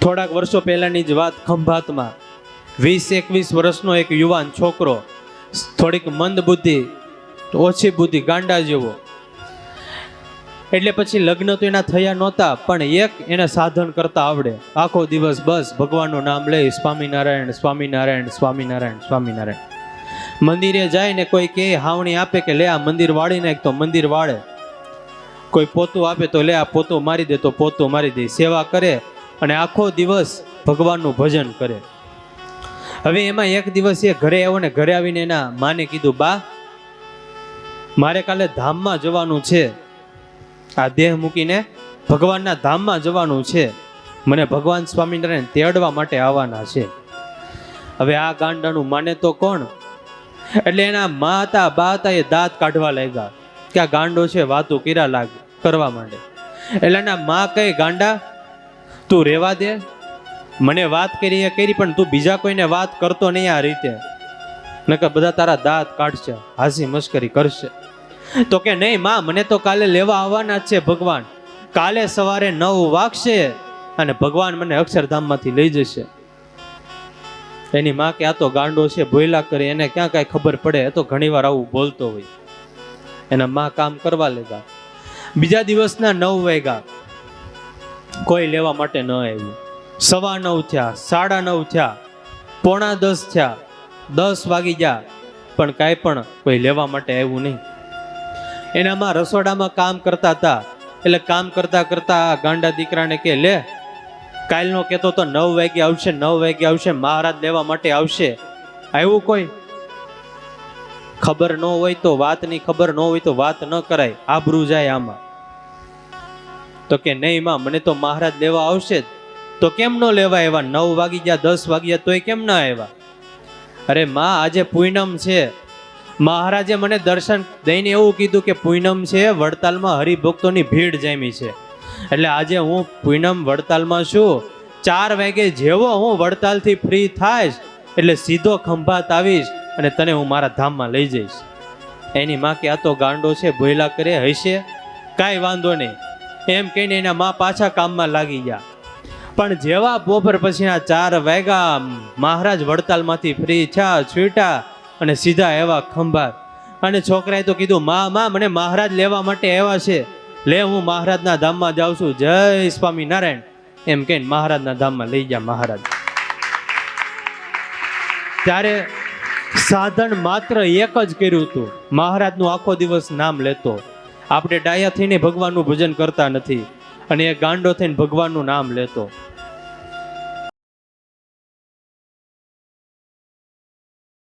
થોડાક વર્ષો પહેલાની જ વાત, ખંભાતમાં 20-21 વર્ષનો એક યુવાન છોકરો, થોડીક મંદ બુદ્ધિ, ઓછી બુદ્ધિ, ગાંડા જેવો. એટલે પછી લગ્ન તો એના થયા નહોતા, પણ એક એને સાધન કરતા આવડે. આખો દિવસ બસ ભગવાનનું નામ લે, સ્વામિનારાયણ સ્વામિનારાયણ સ્વામિનારાયણ સ્વામિનારાયણ. મંદિરે જાય ને કોઈ કે હાવણી આપે કે લે આ મંદિર વાળી નાખ, તો મંદિર વાળે. કોઈ પોતું આપે તો લે આ પોતું મારી દે, તો પોતું મારી દે. સેવા કરે અને આખો દિવસ ભગવાનનું ભજન કરે. હવે એમાં એક દિવસ એ ઘરે આવ્યો ને ઘરે આવીને એના માને કીધું, બા મારે કાલે ધામમાં જવાનું છે, આ દેહ મૂકીને ભગવાનના ધામમાં જવાનું છે, મને ભગવાન સ્વામિનારાયણ તેડવા માટે આવવાના છે. હવે આ ગાંડાનું માને તો કોણ? એટલે એના મા હતા બા હતા એ દાંત કાઢવા લાગ્યા કે આ ગાંડો છે, વાતું કરવા માંડે. એટલે એના મા કહે, ગાંડા તું રેવા દે, મને વાત કરી એ કરી, પણ તું બીજા કોઈને વાત કરતો નહીં આ રીતે, નકર બધા તારા દાંત કાઢશે, હાસી મસ્કરી કરશે. તો કે નહીં માં, મને તો કાલે લેવા આવવાના જ છે ભગવાન. કાલે સવારે 9 વાગશે અને ભગવાન મને અક્ષરધામમાંથી લઈ જશે. એની માં કે આ તો ગાંડો છે, ભોયલા કરે, એને ક્યાં કાંઈ ખબર પડે, એ તો ઘણીવાર આવું બોલતો હોય. એના માં કામ કરવા લેગા. બીજા દિવસના 9 વાગ્યા, કોઈ લેવા માટે ન આવ્યું. 9:15 થયા, 9:30 થયા, 9:45 થયા, 10 વાગી ગયા, પણ કાંઈ પણ કોઈ લેવા માટે આવ્યું નહીં. એનામાં રસોડામાં કામ કરતા હતા. એટલે કામ કરતા કરતા આ ગાંડા દીકરાને કે લે કાલનો કહેતો તો 9 વાગે આવશે, 9 વાગે આવશે, મહારાજ લેવા માટે આવશે. આવ્યું કોઈ? ખબર ન હોય તો વાતની ખબર ન હોય તો વાત ન કરાય, આબરૂ જાય આમાં. તો કે નહીં માં, મને તો મહારાજ લેવા આવશે જ. તો કેમ ન લેવા આવ્યા? 9 વાગી ગયા, 10 વાગ્યા, તોય કેમ ના આવ્યા? અરે માં, આજે પૂનમ છે, મહારાજે મને દર્શન દઈને એવું કીધું કે પૂનમ છે, વડતાલમાં હરિભક્તોની ભીડ જામી છે, એટલે આજે હું પૂનમ વડતાલમાં છું. 4 વાગે જેવો હું વડતાલથી ફ્રી થાઈશ એટલે સીધો ખંભાત આવીશ અને તને હું મારા ધામમાં લઈ જઈશ. એની માં કે આ તો ગાંડો છે, ભોયલા કરે, હશે, કાંઈ વાંધો નહીં એમ કહીને એના માં પાછા કામમાં લાગી ગયા. પણ જેવા બપોર પછીના 4 વાગ્યા, મહારાજ વડતાલમાંથી ફ્રી થયા, છૂટા અને સીધા એવા ખંભાત. અને છોકરાએ તો કીધું, માં મને મહારાજ લેવા માટે આવ્યા છે, લે હું મહારાજના ધામમાં જાઉં છું, જય સ્વામિનારાયણ એમ કહીને મહારાજના ધામમાં લઈ ગયા મહારાજ. ત્યારે સાધન માત્ર એક જ કર્યું હતું, મહારાજનું આખો દિવસ નામ લેતો. આપણે ડાયા થઈને ભગવાનનું ભજન કરતા નથી, અને એ ગાંડો થઈને ભગવાનનું નામ લેતો.